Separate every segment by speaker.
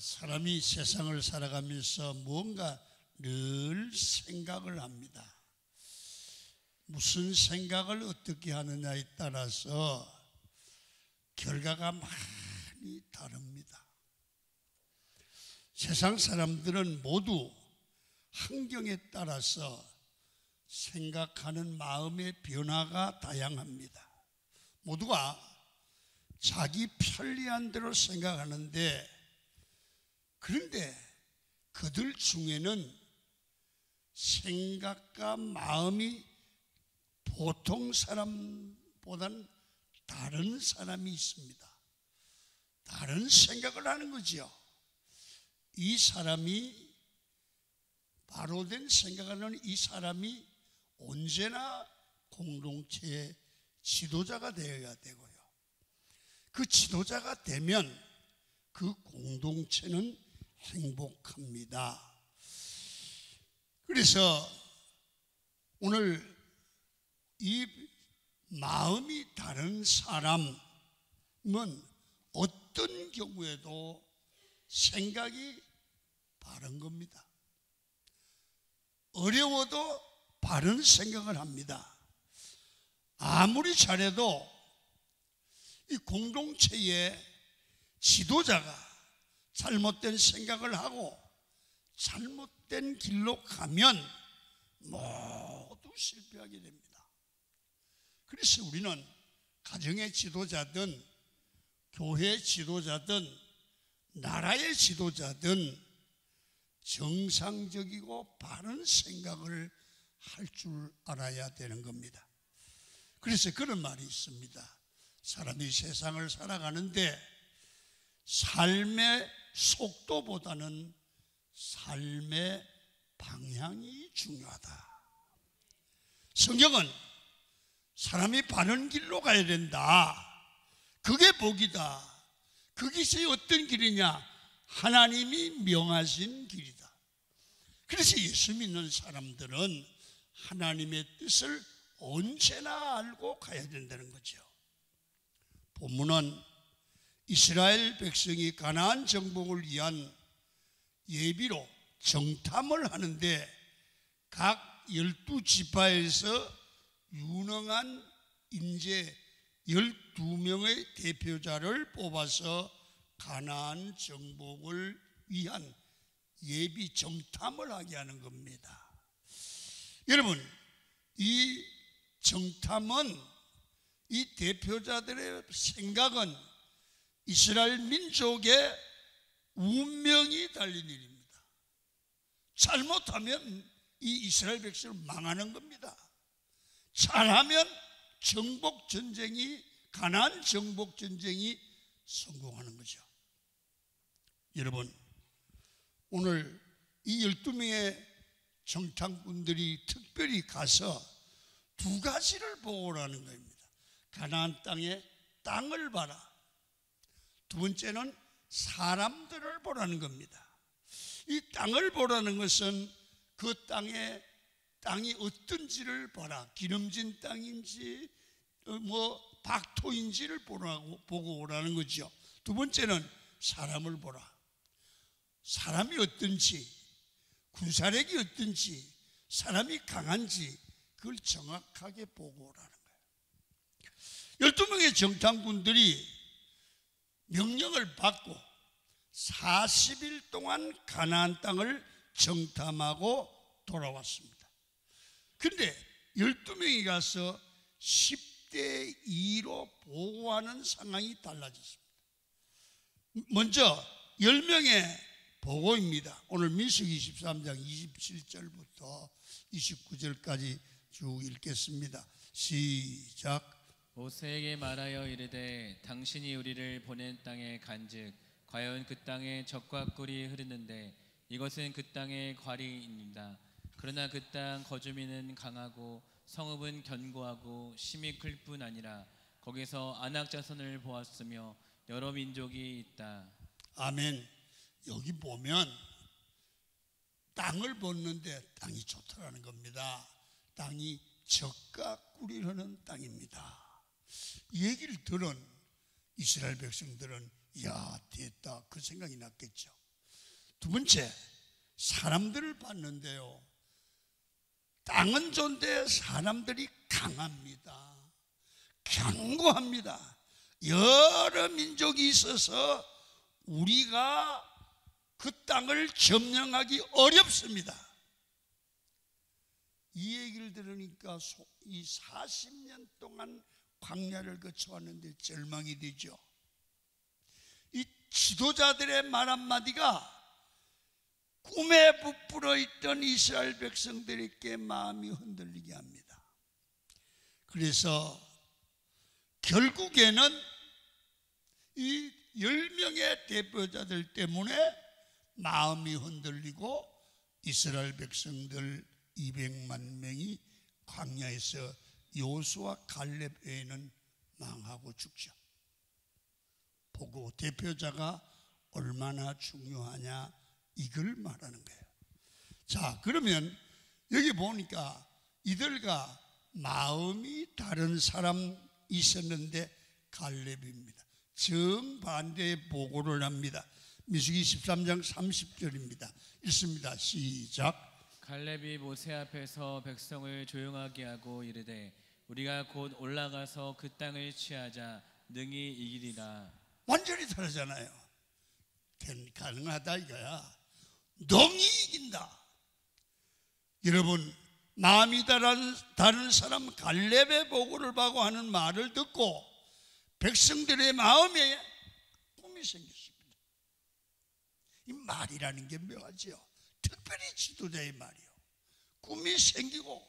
Speaker 1: 사람이 세상을 살아가면서 무언가 늘 생각을 합니다. 무슨 생각을 어떻게 하느냐에 따라서 결과가 많이 다릅니다. 세상 사람들은 모두 환경에 따라서 생각하는 마음의 변화가 다양합니다. 모두가 자기 편리한 대로 생각하는데, 그런데 그들 중에는 생각과 마음이 보통 사람보다는 다른 사람이 있습니다. 다른 생각을 하는 거죠. 이 사람이, 바로 된 생각하는 이 사람이 언제나 공동체의 지도자가 되어야 되고요. 그 지도자가 되면 그 공동체는 행복합니다. 그래서 오늘 이 마음이 다른 사람은 어떤 경우에도 생각이 바른 겁니다. 어려워도 바른 생각을 합니다. 아무리 잘해도 이 공동체의 지도자가 잘못된 생각을 하고 잘못된 길로 가면 모두 실패하게 됩니다. 그래서 우리는 가정의 지도자든 교회 지도자든 나라의 지도자든 정상적이고 바른 생각을 할 줄 알아야 되는 겁니다. 그래서 그런 말이 있습니다. 사람이 세상을 살아가는데 삶의 속도보다는 삶의 방향이 중요하다. 성경은 사람이 바른 길로 가야 된다. 그게 복이다. 그것이 어떤 길이냐? 하나님이 명하신 길이다. 그래서 예수 믿는 사람들은 하나님의 뜻을 언제나 알고 가야 된다는 거죠. 본문은 이스라엘 백성이 가나안 정복을 위한 예비로 정탐을 하는데 각 12지파에서 유능한 인재 12명의 대표자를 뽑아서 가나안 정복을 위한 예비 정탐을 하게 하는 겁니다. 여러분, 이 정탐은, 이 대표자들의 생각은 이스라엘 민족의 운명이 달린 일입니다. 잘못하면 이 이스라엘 백성은 망하는 겁니다. 잘하면 정복전쟁이, 가나안 정복전쟁이 성공하는 거죠. 여러분, 오늘 이 12명의 정탐꾼들이 특별히 가서 두 가지를 보고 오라는 겁니다. 가나안 땅의 땅을 봐라. 두 번째는 사람들을 보라는 겁니다. 이 땅을 보라는 것은 그 땅이 어떤지를 봐라. 기름진 땅인지 박토인지를 보고 오라는 거죠. 두 번째는 사람을 보라. 사람이 어떤지, 군사력이 어떤지, 사람이 강한지 그걸 정확하게 보고 오라는 거예요. 12명의 정탐꾼들이 명령을 받고 40일 동안 가나안 땅을 정탐하고 돌아왔습니다. 그런데 12명이 가서 10대 2로 보고하는 상황이 달라졌습니다. 먼저 10명의 보고입니다. 오늘 민수기 23장 27절부터 29절까지 쭉 읽겠습니다. 시작.
Speaker 2: 모세에게 말하여 이르되 당신이 우리를 보낸 땅에 간즉 과연 그 땅에 젖과 꿀이 흐르는데 이것은 그 땅의 과리입니다. 그러나 그 땅 거주민은 강하고 성읍은 견고하고 심이 클 뿐 아니라 거기서 아낙 자손을 보았으며 여러 민족이 있다.
Speaker 1: 아멘. 여기 보면 땅을 보는데 땅이 좋다라는 겁니다. 땅이 젖과 꿀이 흐르는 땅입니다. 이 얘기를 들은 이스라엘 백성들은 야 됐다 그 생각이 났겠죠. 두 번째, 사람들을 봤는데요, 땅은 좋은데 사람들이 강합니다. 견고합니다. 여러 민족이 있어서 우리가 그 땅을 점령하기 어렵습니다. 이 얘기를 들으니까 이 40년 동안 광야를 거쳐왔는데 절망이 되죠. 이 지도자들의 말 한마디가 꿈에 부풀어 있던 이스라엘 백성들에게 마음이 흔들리게 합니다. 그래서 결국에는 이 10명의 대표자들 때문에 마음이 흔들리고 이스라엘 백성들 200만 명이 광야에서 여호수아 갈렙 외에는 망하고 죽죠. 보고 대표자가 얼마나 중요하냐, 이걸 말하는 거예요. 자, 그러면 여기 보니까 이들과 마음이 다른 사람 있었는데 갈렙입니다. 정반대의 보고를 합니다. 민수기 13장 30절입니다. 읽습니다. 시작.
Speaker 2: 갈렙이 모세 앞에서 백성을 조용하게 하고 이르되 우리가 곧 올라가서 그 땅을 취하자 능히 이기리라.
Speaker 1: 완전히 다르잖아요. 가능하다 이거야. 능히 이긴다. 여러분, 마음이 다른 사람 갈렙의 보고를 받고 하는 말을 듣고 백성들의 마음에 꿈이 생겼습니다. 이 말이라는 게 묘하지요. 특별히 지도자의 말이요. 꿈이 생기고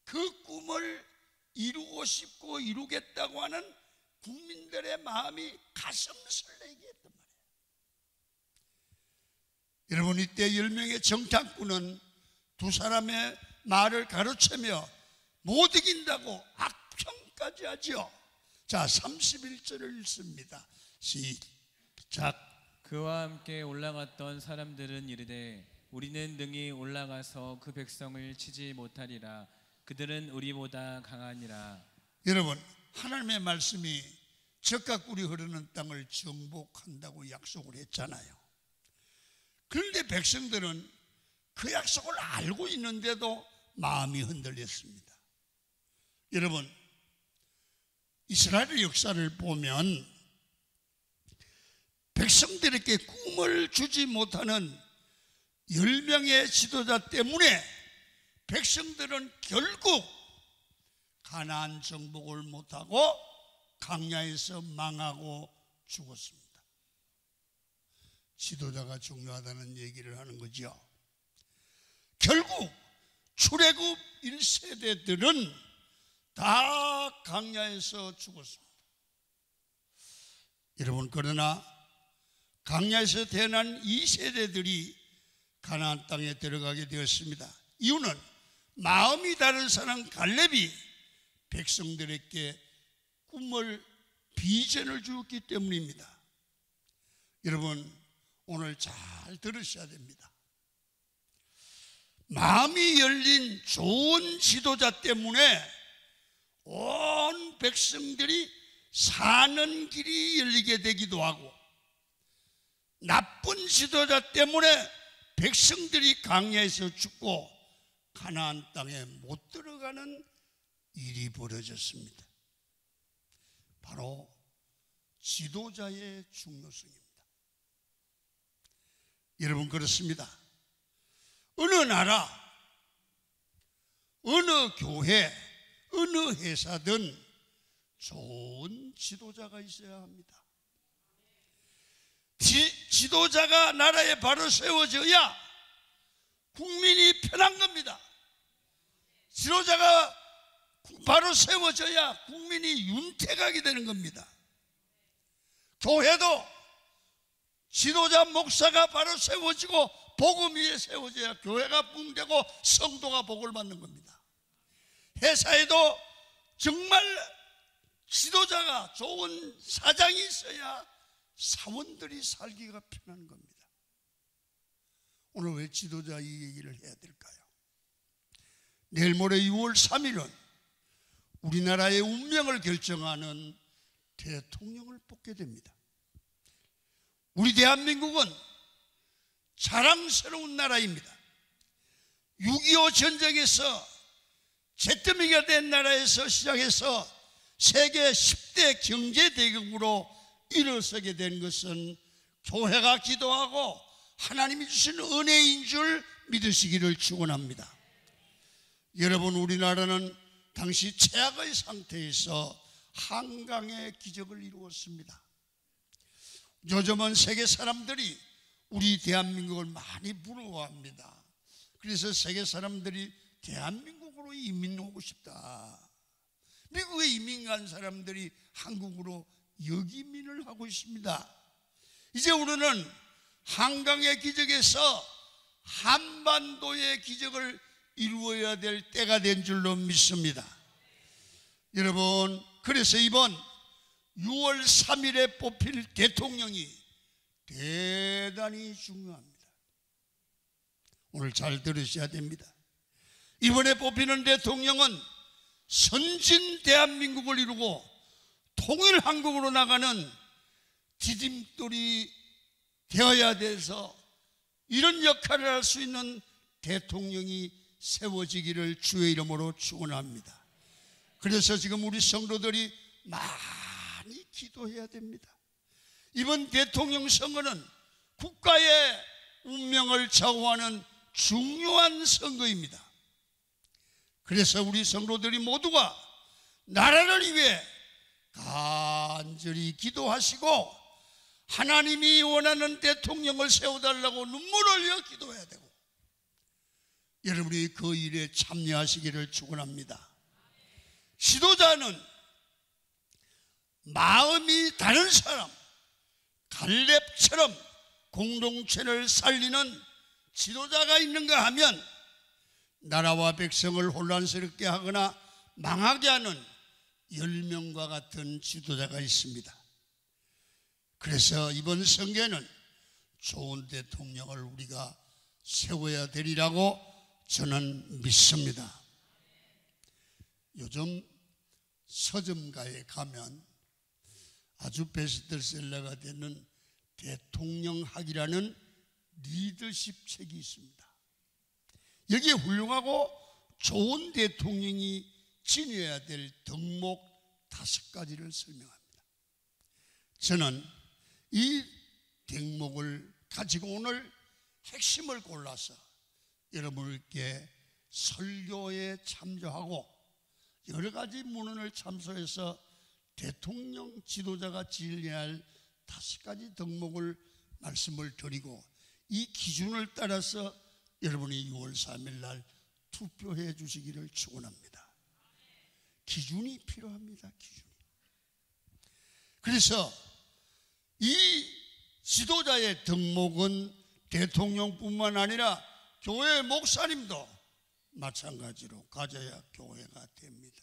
Speaker 1: 그 꿈을 이루고 싶고 이루겠다고 하는 국민들의 마음이 가슴 설레게 했단 말이에요. 여러분, 이때 10명의 정탐꾼은 두 사람의 말을 가로채며 못 이긴다고 악평까지 하죠. 자, 31절을 읽습니다. 시작.
Speaker 2: 그와 함께 올라갔던 사람들은 이르되 우리는 능히 올라가서 그 백성을 치지 못하리라. 그들은 우리보다 강하니라.
Speaker 1: 여러분, 하나님의 말씀이 적과 꿀이 흐르는 땅을 정복한다고 약속을 했잖아요. 그런데 백성들은 그 약속을 알고 있는데도 마음이 흔들렸습니다. 여러분, 이스라엘의 역사를 보면 백성들에게 꿈을 주지 못하는 10명의 지도자 때문에 백성들은 결국 가나안 정복을 못하고 광야에서 망하고 죽었습니다. 지도자가 중요하다는 얘기를 하는 거죠. 결국 출애굽 1세대들은 다 광야에서 죽었습니다. 여러분, 그러나 광야에서 태어난 2세대들이 가나안 땅에 들어가게 되었습니다. 이유는 마음이 다른 사람 갈렙이 백성들에게 꿈을, 비전을 주었기 때문입니다. 여러분, 오늘 잘 들으셔야 됩니다. 마음이 열린 좋은 지도자 때문에 온 백성들이 사는 길이 열리게 되기도 하고, 나쁜 지도자 때문에 백성들이 광야에서 죽고 가나안 땅에 못 들어가는 일이 벌어졌습니다. 바로 지도자의 중요성입니다. 여러분, 그렇습니다. 어느 나라, 어느 교회, 어느 회사든 좋은 지도자가 있어야 합니다. 지도자가 나라에 바로 세워져야 국민이 편한 겁니다. 지도자가 바로 세워져야 국민이 윤택하게 되는 겁니다. 교회도 지도자 목사가 바로 세워지고 복음 위에 세워져야 교회가 붕되고 성도가 복을 받는 겁니다. 회사에도 정말 지도자가 좋은 사장이 있어야 사원들이 살기가 편한 겁니다. 오늘 왜 지도자 이 얘기를 해야 될까요? 내일 모레 6월 3일은 우리나라의 운명을 결정하는 대통령을 뽑게 됩니다. 우리 대한민국은 자랑스러운 나라입니다. 6.25 전쟁에서 잿더미가 된 나라에서 시작해서 세계 10대 경제대국으로 일어서게 된 것은 교회가 기도하고 하나님이 주신 은혜인 줄 믿으시기를 축원합니다. 여러분, 우리나라는 당시 최악의 상태에서 한강의 기적을 이루었습니다. 요즘은 세계 사람들이 우리 대한민국을 많이 부러워합니다. 그래서 세계 사람들이 대한민국으로 이민 오고 싶다. 미국에 이민 간 사람들이 한국으로 역이민을 하고 있습니다. 이제 우리는 한강의 기적에서 한반도의 기적을 이루어야 될 때가 된 줄로 믿습니다. 여러분, 그래서 이번 6월 3일에 뽑힐 대통령이 대단히 중요합니다. 오늘 잘 들으셔야 됩니다. 이번에 뽑히는 대통령은 선진 대한민국을 이루고 통일 한국으로 나가는 디딤돌이 되어야 돼서 이런 역할을 할 수 있는 대통령이 세워지기를 주의 이름으로 축원합니다. 그래서 지금 우리 성도들이 많이 기도해야 됩니다. 이번 대통령 선거는 국가의 운명을 좌우하는 중요한 선거입니다. 그래서 우리 성도들이 모두가 나라를 위해 간절히 기도하시고 하나님이 원하는 대통령을 세워달라고 눈물 흘려 기도해야 되고 여러분이 그 일에 참여하시기를 축원합니다. 지도자는 마음이 다른 사람, 갈렙처럼 공동체를 살리는 지도자가 있는가 하면 나라와 백성을 혼란스럽게 하거나 망하게 하는 10명과 같은 지도자가 있습니다. 그래서 이번 선거에는 좋은 대통령을 우리가 세워야 되리라고 저는 믿습니다. 요즘 서점가에 가면 아주 베스트셀러가 되는 대통령학이라는 리더십 책이 있습니다. 여기에 훌륭하고 좋은 대통령이 지녀야 될 덕목 5가지를 설명합니다. 저는 이 덕목을 가지고 오늘 핵심을 골라서 여러분께 설교에 참조하고 여러 가지 문헌을 참조해서 대통령 지도자가 지녀야 할 5가지 덕목을 말씀을 드리고 이 기준을 따라서 여러분이 6월 3일 날 투표해 주시기를 축원합니다. 기준이 필요합니다. 기준이. 그래서 이 지도자의 덕목은 대통령뿐만 아니라 교회 목사님도 마찬가지로 가져야 교회가 됩니다.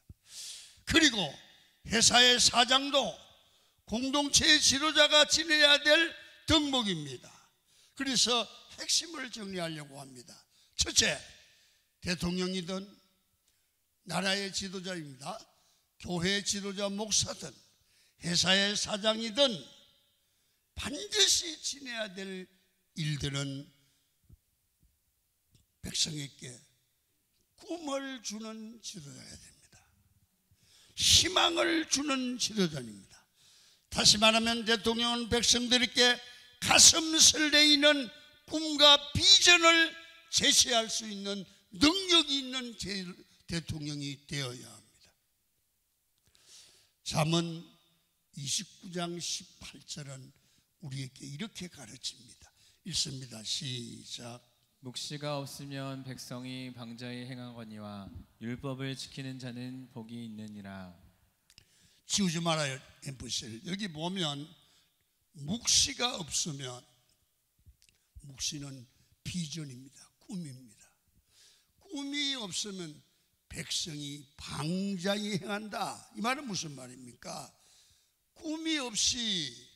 Speaker 1: 그리고 회사의 사장도 공동체의 지도자가 지내야 될 덕목입니다. 그래서 핵심을 정리하려고 합니다. 첫째, 대통령이든 나라의 지도자입니다. 교회의 지도자 목사든 회사의 사장이든 반드시 지내야 될 일들은 백성에게 꿈을 주는 지도자가 됩니다. 희망을 주는 지도자입니다. 다시 말하면 대통령은 백성들에게 가슴 설레이는 꿈과 비전을 제시할 수 있는 능력이 있는 대통령이 되어야 합니다. 잠언 29장 18절은 우리에게 이렇게 가르칩니다. 읽습니다. 시작.
Speaker 2: 묵시가 없으면 백성이 방자히 행하거니와 율법을 지키는 자는 복이 있느니라.
Speaker 1: 지우지 말아요. 엠프실. 여기 보면 묵시가 없으면, 묵시는 비전입니다. 꿈입니다. 꿈이 없으면 백성이 방자히 행한다. 이 말은 무슨 말입니까? 꿈이 없이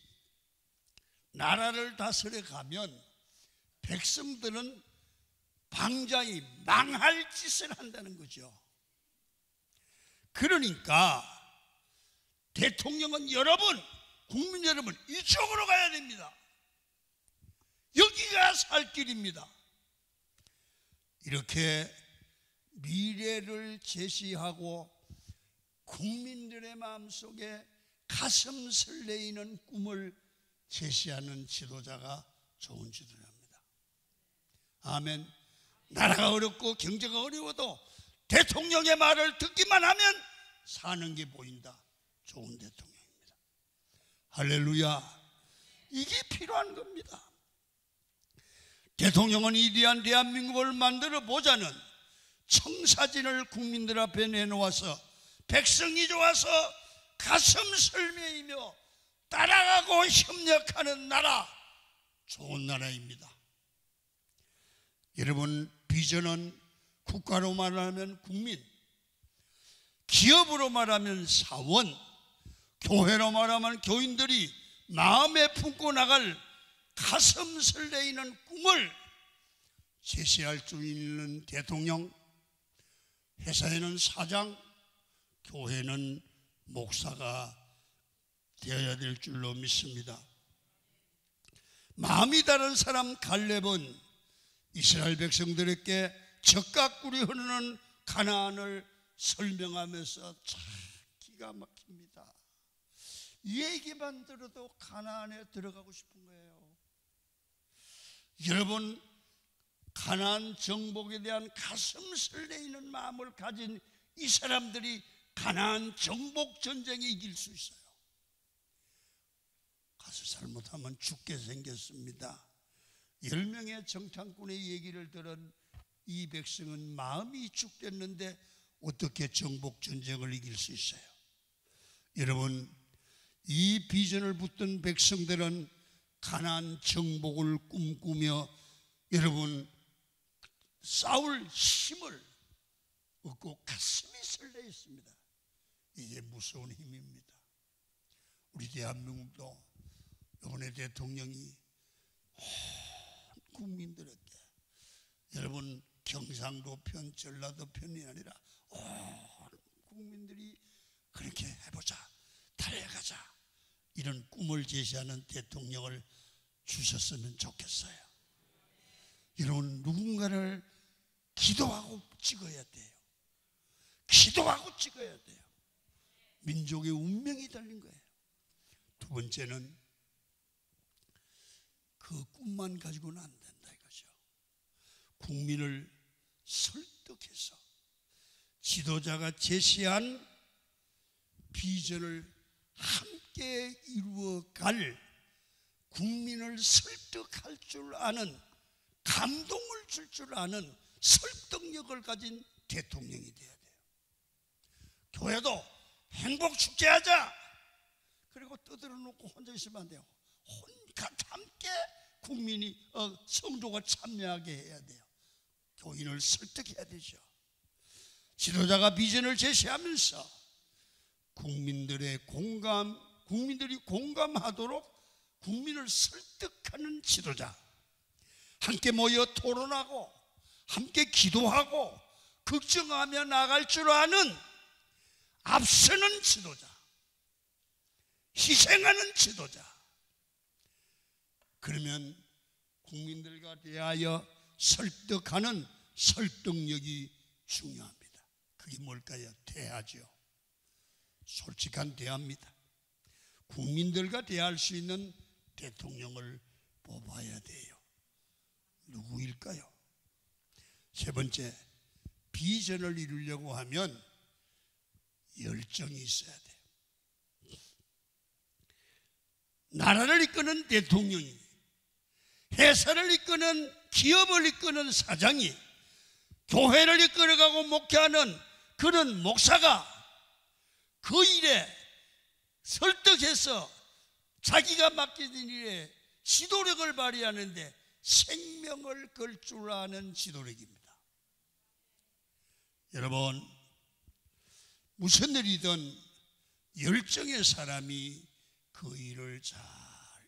Speaker 1: 나라를 다스려 가면 백성들은 방자히 망할 짓을 한다는 거죠. 그러니까 대통령은 여러분, 국민 여러분, 이쪽으로 가야 됩니다. 여기가 살 길입니다. 이렇게 미래를 제시하고 국민들의 마음속에 가슴 설레이는 꿈을 제시하는 지도자가 좋은 지도자입니다. 아멘. 나라가 어렵고 경제가 어려워도 대통령의 말을 듣기만 하면 사는 게 보인다. 좋은 대통령입니다. 할렐루야. 이게 필요한 겁니다. 대통령은 위대한 대한민국을 만들어 보자는 청사진을 국민들 앞에 내놓아서 백성이 좋아서 가슴 설매이며 따라가고 협력하는 나라, 좋은 나라입니다. 여러분, 비전은 국가로 말하면 국민, 기업으로 말하면 사원, 교회로 말하면 교인들이 마음에 품고 나갈 가슴 설레이는 꿈을 제시할 수 있는 대통령, 회사에는 사장, 교회는 목사가 되어야 될 줄로 믿습니다. 마음이 다른 사람 갈렙은 이스라엘 백성들에게 젖과 꿀이 흐르는 가나안을 설명하면서 참 기가 막힙니다. 이 얘기만 들어도 가나안에 들어가고 싶은 거예요. 여러분, 가나안 정복에 대한 가슴 설레이는 마음을 가진 이 사람들이 가나안 정복 전쟁에 이길 수 있어요. 가서 잘못하면 죽게 생겼습니다. 10명의 정탐꾼의 얘기를 들은 이 백성은 마음이 죽겠는데 어떻게 정복 전쟁을 이길 수 있어요? 여러분, 이 비전을 붙든 백성들은 가나안 정복을 꿈꾸며 여러분 싸울 힘을 얻고 가슴이 설레 있습니다. 이게 무서운 힘입니다. 우리 대한민국도 이번에 대통령이 온 국민들에게, 여러분 경상도 편, 전라도 편이 아니라 온 국민들이 그렇게 해보자, 달려가자, 이런 꿈을 제시하는 대통령을 주셨으면 좋겠어요. 여러분, 누군가를 기도하고 찍어야 돼요. 기도하고 찍어야 돼요. 민족의 운명이 달린 거예요. 두 번째는 그 꿈만 가지고는 안 된다 이거죠. 국민을 설득해서 지도자가 제시한 비전을 함께 이루어갈, 국민을 설득할 줄 아는, 감동을 줄 줄 아는 설득력을 가진 대통령이 돼야 돼요. 교회도 행복축제하자 그리고 떠들어 놓고 혼자 있으면 안 돼요. 함께 국민이 성도가 참여하게 해야 돼요. 교인을 설득해야 되죠. 지도자가 비전을 제시하면서 국민들이 공감하도록 국민을 설득하는 지도자, 함께 모여 토론하고 함께 기도하고 걱정하며 나갈 줄 아는 앞서는 지도자, 희생하는 지도자. 그러면 국민들과 대하여 설득하는 설득력이 중요합니다. 그게 뭘까요? 대화죠. 솔직한 대화입니다. 국민들과 대화할 수 있는 대통령을 뽑아야 돼요. 누구일까요? 세 번째, 비전을 이루려고 하면 열정이 있어야 돼요. 나라를 이끄는 대통령이, 회사를 이끄는, 기업을 이끄는 사장이, 교회를 이끌어가고 목회하는 그런 목사가 그 일에 설득해서 자기가 맡겨진 일에 지도력을 발휘하는데 생명을 걸 줄 아는 지도력입니다. 여러분, 무슨 일이든 열정의 사람이 그 일을 잘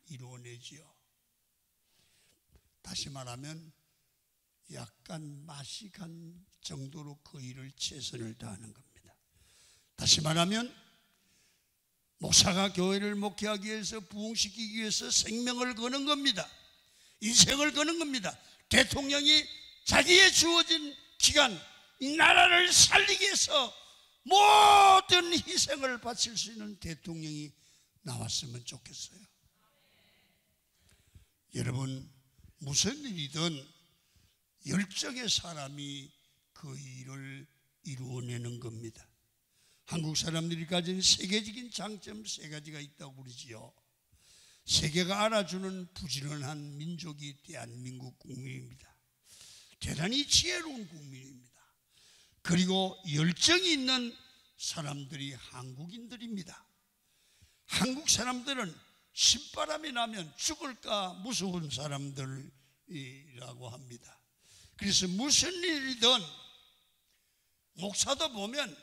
Speaker 1: 이루어내지요. 다시 말하면 약간 맛이 간 정도로 그 일을 최선을 다하는 겁니다. 다시 말하면 목사가 교회를 목회하기 위해서, 부흥시키기 위해서 생명을 거는 겁니다. 인생을 거는 겁니다. 대통령이 자기의 주어진 기간, 이 나라를 살리기 위해서 모든 희생을 바칠 수 있는 대통령이 나왔으면 좋겠어요. 여러분, 무슨 일이든 열정의 사람이 그 일을 이루어내는 겁니다. 한국 사람들이 가진 세계적인 장점 3가지가 있다고 그러지요. 세계가 알아주는 부지런한 민족이 대한민국 국민입니다. 대단히 지혜로운 국민입니다. 그리고 열정이 있는 사람들이 한국인들입니다. 한국 사람들은 신바람이 나면 죽을까 무서운 사람들이라고 합니다. 그래서 무슨 일이든 목사도 보면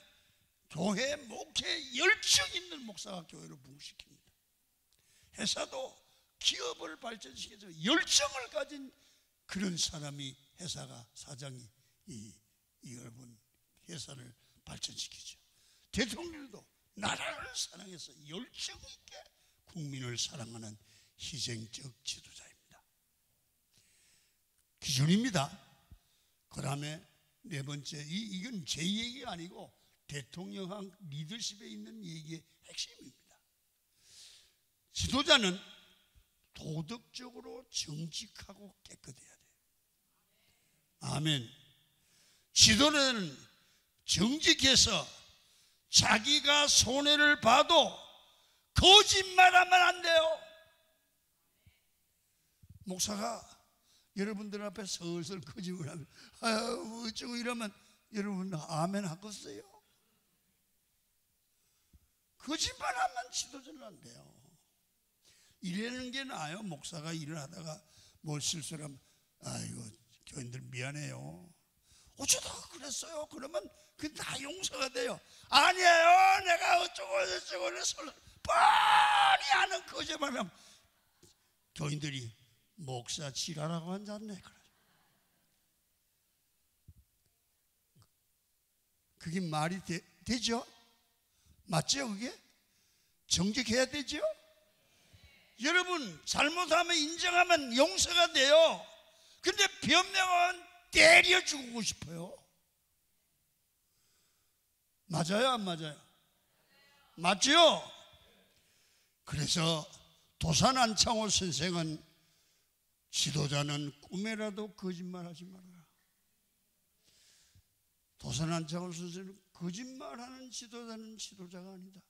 Speaker 1: 교회 목회에 열정 있는 목사가 교회를 부흥시킵니다. 회사도 기업을 발전시켜서 열정을 가진 그런 사람이 회사가 사장이 여러분 회사를 발전시키죠. 대통령도 나라를 사랑해서 열정 있게 국민을 사랑하는 희생적 지도자입니다. 기준입니다. 그 다음에 4번째, 이건 제 얘기가 아니고 대통령 리더십에 있는 얘기의 핵심입니다. 지도자는 도덕적으로 정직하고 깨끗해야 돼요. 아멘. 지도자는 정직해서 자기가 손해를 봐도 거짓말하면 안 돼요. 목사가 여러분들 앞에 슬슬 거짓말하면 어쩌고 이러면 여러분 아멘 하겠어요? 거짓말하면 지도자는 안 돼요. 이러는 게 나아요. 목사가 일을 하다가 뭘 실수를 하면 아이고 교인들 미안해요. 어쩌다가 그랬어요. 그러면 그 다 용서가 돼요. 아니에요. 내가 어쩌고 저쩌고 그래서 뻔히 아는 거짓말하면 교인들이 목사 지랄하고 앉았네. 그게 말이 되죠? 맞죠? 그게? 정직해야 되죠? 여러분 잘못하면 인정하면 용서가 돼요. 근데 변명은 때려 죽고 싶어요. 맞아요? 안 맞아요? 맞죠? 그래서 도산 안창호 선생은 지도자는 꿈에라도 거짓말하지 말아라. 도산 안창호 선생은 거짓말하는 지도자는 지도자가 아니다.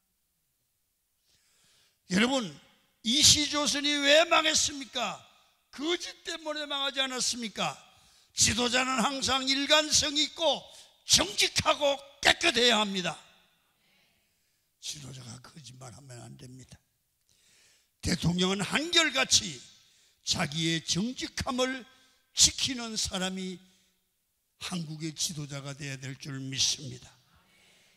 Speaker 1: 여러분 이시조선이 왜 망했습니까? 거짓 때문에 망하지 않았습니까? 지도자는 항상 일관성이 있고 정직하고 깨끗해야 합니다. 지도자가 거짓말하면 안 됩니다. 대통령은 한결같이 자기의 정직함을 지키는 사람이 한국의 지도자가 되어야 될 줄 믿습니다.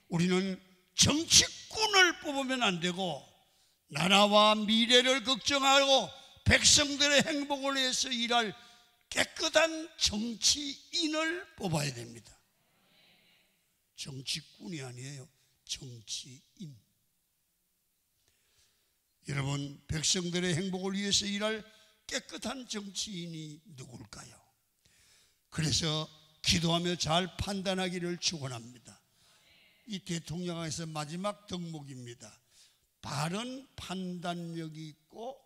Speaker 1: 우리는 정치꾼을 뽑으면 안 되고 나라와 미래를 걱정하고 백성들의 행복을 위해서 일할 깨끗한 정치인을 뽑아야 됩니다. 정치꾼이 아니에요. 정치인. 여러분 백성들의 행복을 위해서 일할 깨끗한 정치인이 누굴까요? 그래서 기도하며 잘 판단하기를 축원합니다. 이 대통령에서 마지막 덕목입니다. 바른 판단력이 있고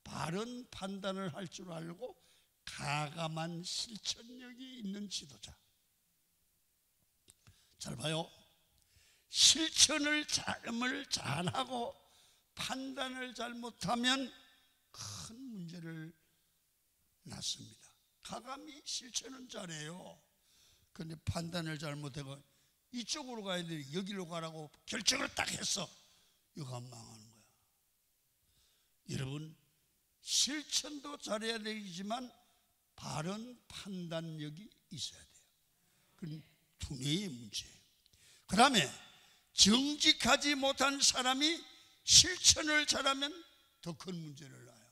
Speaker 1: 바른 판단을 할 줄 알고 가감한 실천력이 있는 지도자. 잘 봐요. 실천을 잘하고 판단을 잘못하면 큰 문제를 낳습니다. 가감히 실천은 잘해요. 그런데 판단을 잘못하고 이쪽으로 가야 돼 여기로 가라고 결정을 딱 했어. 이거 안 망하는 거야. 여러분 실천도 잘해야 되지만 바른 판단력이 있어야 돼요. 그건 두뇌의 문제예요. 그 다음에 정직하지 못한 사람이 실천을 잘하면 더 큰 문제를 낳아요.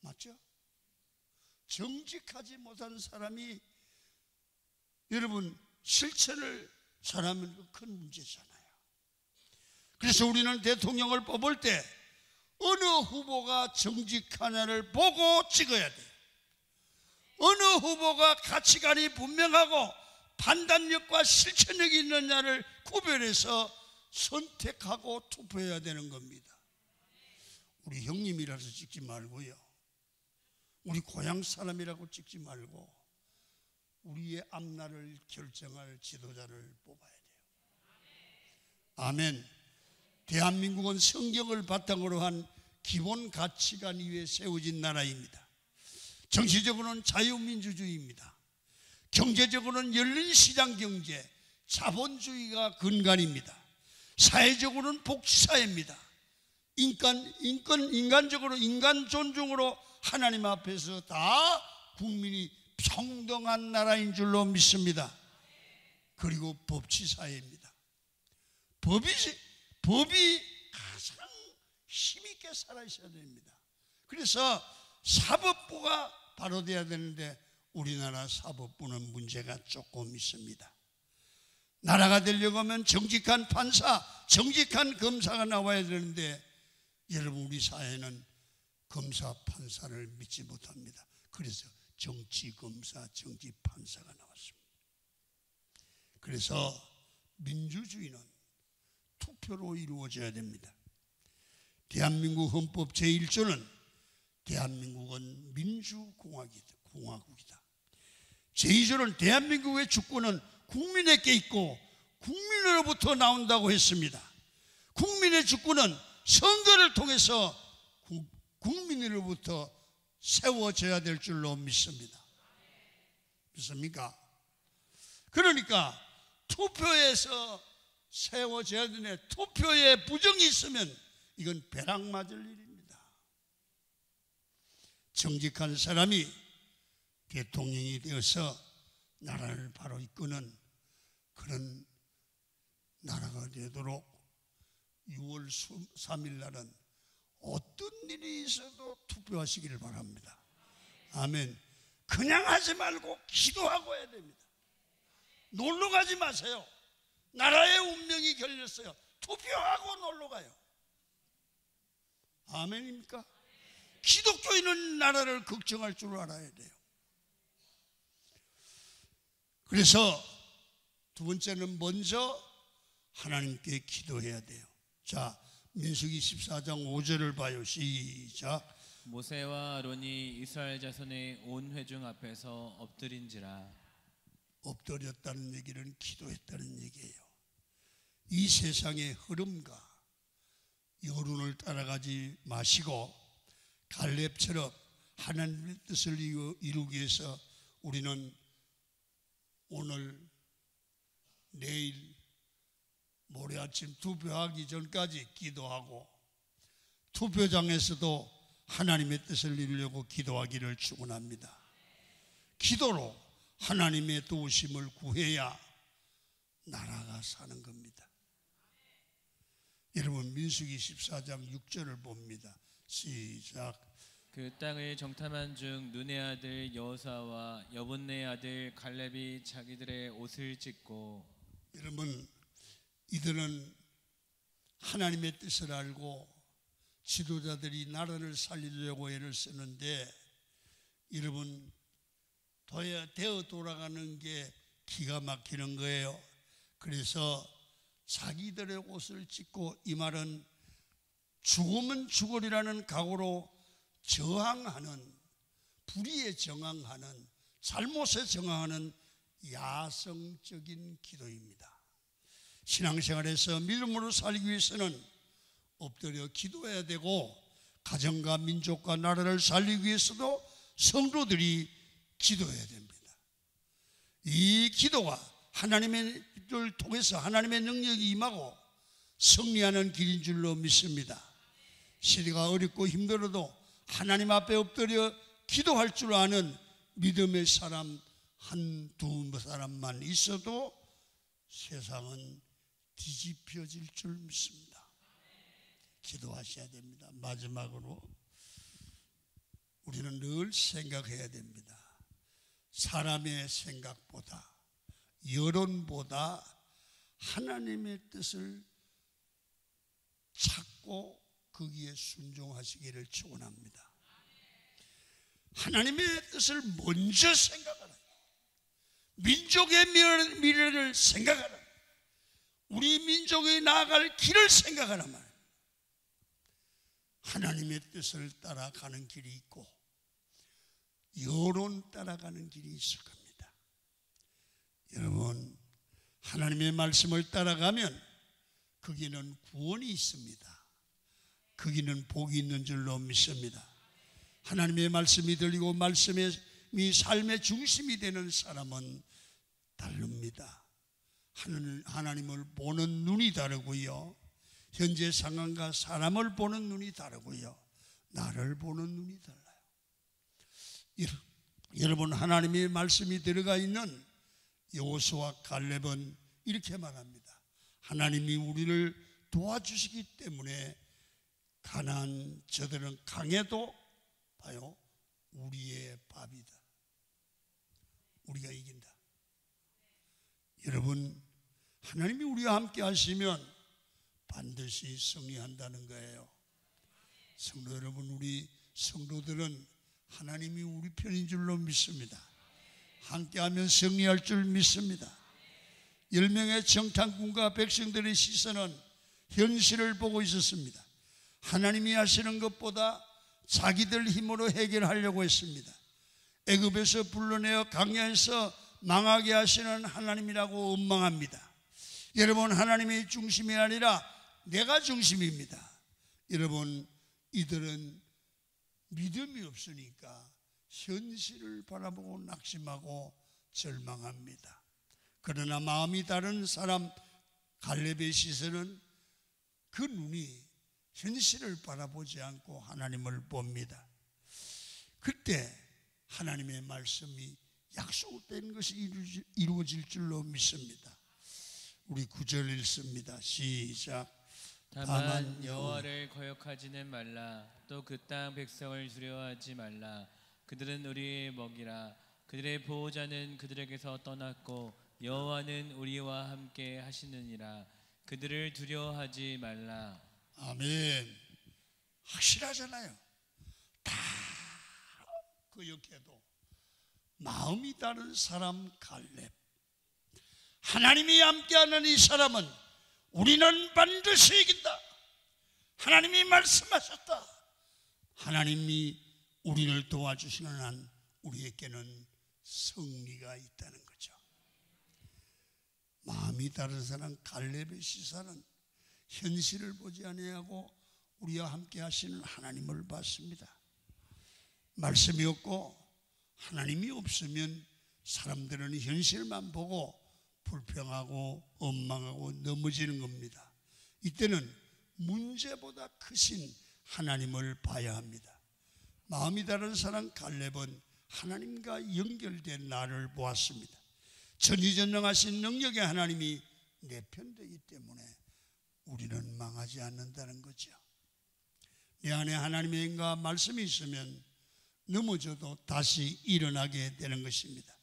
Speaker 1: 맞죠? 정직하지 못한 사람이 여러분 실천을 잘하면 큰 문제잖아요. 그래서 우리는 대통령을 뽑을 때 어느 후보가 정직하냐를 보고 찍어야 돼요. 어느 후보가 가치관이 분명하고 판단력과 실천력이 있느냐를 구별해서 선택하고 투표해야 되는 겁니다. 우리 형님이라서 찍지 말고요, 우리 고향 사람이라고 찍지 말고 우리의 앞날을 결정할 지도자를 뽑아야 돼요. 아멘. 대한민국은 성경을 바탕으로 한 기본 가치관 위에 세워진 나라입니다. 정치적으로는 자유민주주의입니다. 경제적으로는 열린 시장 경제, 자본주의가 근간입니다. 사회적으로는 복지사회입니다. 인간적으로 인간 존중으로 하나님 앞에서 다 국민이 평등한 나라인 줄로 믿습니다. 그리고 법치사회입니다. 법이 가장 힘있게 살아있어야 됩니다. 그래서 사법부가 바로 돼야 되는데 우리나라 사법부는 문제가 조금 있습니다. 나라가 되려고 하면 정직한 판사, 정직한 검사가 나와야 되는데 여러분, 우리 사회는 검사, 판사를 믿지 못합니다. 그래서 정치검사, 정치판사가 나왔습니다. 그래서 민주주의는 투표로 이루어져야 됩니다. 대한민국 헌법 제1조는 대한민국은 민주공화국이다. 제2조는 대한민국의 주권은 국민에게 있고 국민으로부터 나온다고 했습니다. 국민의 주권은 선거를 통해서 국민으로부터 세워져야 될 줄로 믿습니다. 믿습니까? 그러니까 투표에서 세워져야 되는데 투표에 부정이 있으면 이건 벼락 맞을 일입니다. 정직한 사람이 대통령이 되어서 나라를 바로 이끄는 그런 나라가 되도록 6월 3일 날은 어떤 일이 있어도 투표하시기를 바랍니다. 아멘. 그냥 하지 말고 기도하고 해야 됩니다. 놀러 가지 마세요. 나라의 운명이 걸렸어요. 투표하고 놀러 가요. 아멘입니까? 기독교인은 나라를 걱정할 줄 알아야 돼요. 그래서 두 번째는 먼저 하나님께 기도해야 돼요. 자, 민수기 14장 5절을 봐요. 시작.
Speaker 2: 모세와 아론이 이스라엘 자손의 온 회중 앞에서 엎드린지라.
Speaker 1: 엎드렸다는 얘기는 기도했다는 얘기예요. 이 세상의 흐름과 여론을 따라가지 마시고 갈렙처럼 하나님의 뜻을 이루기 위해서 우리는 오늘, 내일, 모레 아침 투표하기 전까지 기도하고 투표장에서도 하나님의 뜻을 이루려고 기도하기를 축원합니다. 기도로 하나님의 도우심을 구해야 나라가 사는 겁니다. 여러분, 민수기 14장 6절을 봅니다. 시작.
Speaker 2: 그 땅을 정탐한 중 눈의 아들 여호수아와 여분네의 아들 갈렙이 자기들의 옷을 찢고.
Speaker 1: 여러분, 이들은 하나님의 뜻을 알고 지도자들이 나라를 살리려고 애를 쓰는데, 여러분, 되어 돌아가는 게 기가 막히는 거예요. 그래서 자기들의 옷을 찢고, 이 말은 죽으면 죽으리라는 각오로 저항하는, 불의에 저항하는, 잘못에 저항하는 야성적인 기도입니다. 신앙생활에서 믿음으로 살기 위해서는 엎드려 기도해야 되고, 가정과 민족과 나라를 살리기 위해서도 성도들이 기도해야 됩니다. 이 기도가 하나님을 통해서 하나님의 능력이 임하고 승리하는 길인 줄로 믿습니다. 시대가 어렵고 힘들어도 하나님 앞에 엎드려 기도할 줄 아는 믿음의 사람 한두 사람만 있어도 세상은 뒤집혀질 줄 믿습니다. 기도하셔야 됩니다. 마지막으로 우리는 늘 생각해야 됩니다. 사람의 생각보다, 여론보다 하나님의 뜻을 찾고 거기에 순종하시기를 축원합니다. 하나님의 뜻을 먼저 생각하라. 민족의 미래를 생각하라. 우리 민족이 나아갈 길을 생각하라 말입니다. 하나님의 뜻을 따라가는 길이 있고 여론 따라가는 길이 있을 겁니다. 여러분, 하나님의 말씀을 따라가면 거기는 구원이 있습니다. 거기는 복이 있는 줄로 믿습니다. 하나님의 말씀이 들리고 말씀이 삶의 중심이 되는 사람은 다릅니다. 하나님을 보는 눈이 다르고요, 현재 상황과 사람을 보는 눈이 다르고요, 나를 보는 눈이 달라요. 여러분, 하나님의 말씀이 들어가 있는 여호수아와 갈렙은 이렇게 말합니다. 하나님이 우리를 도와주시기 때문에 가나안 저들은 강해도 봐요, 우리의 밥이다. 우리가 이긴다. 여러분, 하나님이 우리와 함께 하시면 반드시 승리한다는 거예요. 성도 여러분, 우리 성도들은 하나님이 우리 편인 줄로 믿습니다. 함께하면 승리할 줄 믿습니다. 10명의 정탐꾼과 백성들의 시선은 현실을 보고 있었습니다. 하나님이 하시는 것보다 자기들 힘으로 해결하려고 했습니다. 애굽에서 불러내어 광야에서 망하게 하시는 하나님이라고 원망합니다. 여러분, 하나님의 중심이 아니라 내가 중심입니다. 여러분, 이들은 믿음이 없으니까 현실을 바라보고 낙심하고 절망합니다. 그러나 마음이 다른 사람 갈렙의 시선은 그 눈이 현실을 바라보지 않고 하나님을 봅니다. 그때 하나님의 말씀이 약속된 것이 이루어질 줄로 믿습니다. 우리 9절 읽습니다. 시작.
Speaker 2: 다만 여호와를 거역하지는 말라. 또 그 땅 백성을 두려워하지 말라. 그들은 우리의 먹이라. 그들의 보호자는 그들에게서 떠났고 여호와는 우리와 함께 하시느니라. 그들을 두려워하지 말라.
Speaker 1: 아멘. 확실하잖아요. 다 거역해도 마음이 다른 사람 갈렙, 하나님이 함께하는 이 사람은 우리는 반드시 이긴다. 하나님이 말씀하셨다. 하나님이 우리를 도와주시는 한 우리에게는 승리가 있다는 거죠. 마음이 다른 사람 갈렙의 시선은 현실을 보지 아니하고 우리와 함께 하시는 하나님을 봤습니다. 말씀이 없고 하나님이 없으면 사람들은 현실만 보고 불평하고 원망하고 넘어지는 겁니다. 이때는 문제보다 크신 하나님을 봐야 합니다. 마음이 다른 사람 갈렙은 하나님과 연결된 나를 보았습니다. 전지전능하신 능력의 하나님이 내 편되기 때문에 우리는 망하지 않는다는 거죠. 내 안에 하나님의 인과 말씀이 있으면 넘어져도 다시 일어나게 되는 것입니다.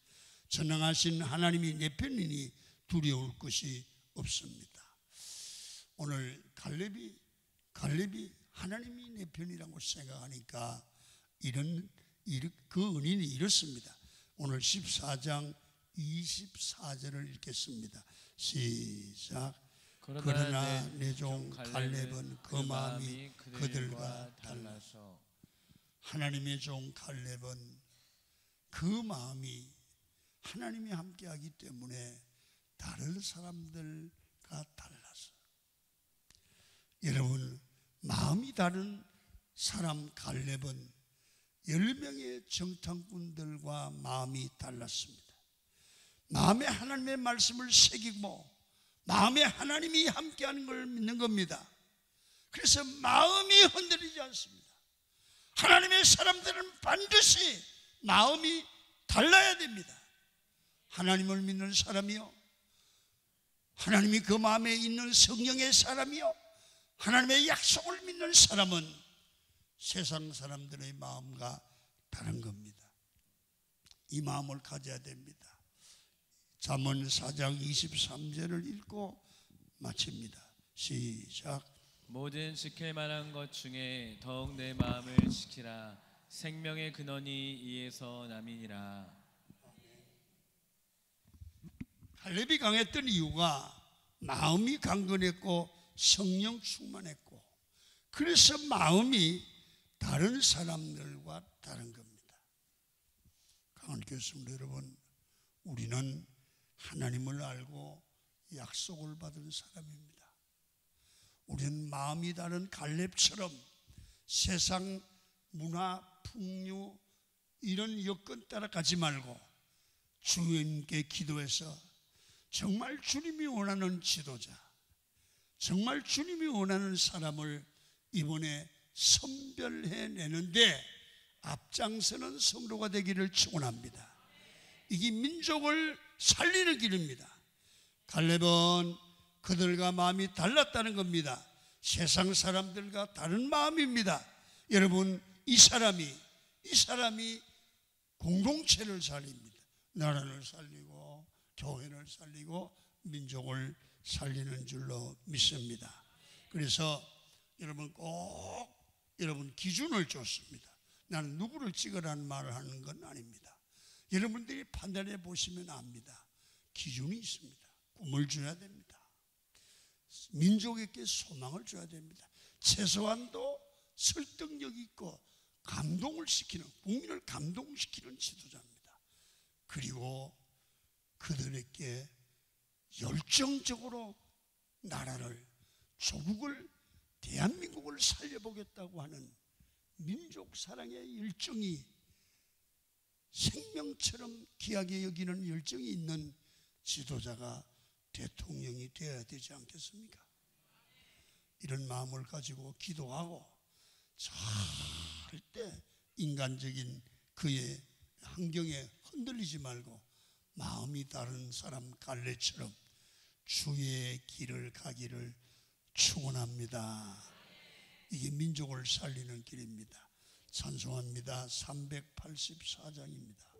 Speaker 1: 전능하신 하나님이 내 편이니 두려울 것이 없습니다. 오늘 갈렙이 하나님이 내 편이라고 생각하니까 그 은인이 이렇습니다. 오늘 14장 24절을 읽겠습니다. 시작. 그러나 내 종 갈렙은 그 마음이 그들과 달라서. 하나님의 종 갈렙은 그 마음이 하나님이 함께하기 때문에 다른 사람들과 달라서. 여러분, 마음이 다른 사람 갈렙은 10명의 정탐꾼들과 마음이 달랐습니다. 마음에 하나님의 말씀을 새기고 마음에 하나님이 함께하는 걸 믿는 겁니다. 그래서 마음이 흔들리지 않습니다. 하나님의 사람들은 반드시 마음이 달라야 됩니다. 하나님을 믿는 사람이요, 하나님이 그 마음에 있는 성령의 사람이요, 하나님의 약속을 믿는 사람은 세상 사람들의 마음과 다른 겁니다. 이 마음을 가져야 됩니다. 잠언 4장 23절을 읽고 마칩니다. 시작.
Speaker 2: 모든 지킬 만한 것 중에 더욱 내 마음을 지키라. 생명의 근원이 이에서 남이니라.
Speaker 1: 갈렙이 강했던 이유가 마음이 강건했고 성령 충만했고, 그래서 마음이 다른 사람들과 다른 겁니다. 강한 교수님 여러분, 우리는 하나님을 알고 약속을 받은 사람입니다. 우리는 마음이 다른 갈렙처럼 세상 문화, 풍류 이런 여건 따라가지 말고 주님께 기도해서 정말 주님이 원하는 지도자, 정말 주님이 원하는 사람을 이번에 선별해내는데 앞장서는 성도가 되기를 축원합니다. 이게 민족을 살리는 길입니다. 갈렙은 그들과 마음이 달랐다는 겁니다. 세상 사람들과 다른 마음입니다. 여러분, 이 사람이 공동체를 살립니다. 나라를 살리고 교회를 살리고 민족을 살리는 줄로 믿습니다. 그래서 여러분 꼭 여러분 기준을 줬습니다. 나는 누구를 찍으라는 말을 하는 건 아닙니다. 여러분들이 판단해 보시면 압니다. 기준이 있습니다. 꿈을 줘야 됩니다. 민족에게 소망을 줘야 됩니다. 최소한도 설득력 있고 감동을 시키는, 국민을 감동시키는 지도자입니다. 그리고 그들에게 열정적으로 나라를, 조국을, 대한민국을 살려보겠다고 하는 민족 사랑의 열정이, 생명처럼 귀하게 여기는 열정이 있는 지도자가 대통령이 되어야 되지 않겠습니까? 이런 마음을 가지고 기도하고 절대 인간적인 그의 환경에 흔들리지 말고 마음이 다른 사람 갈렙처럼 주의 길을 가기를 축원합니다. 이게 민족을 살리는 길입니다. 찬송합니다. 384장입니다.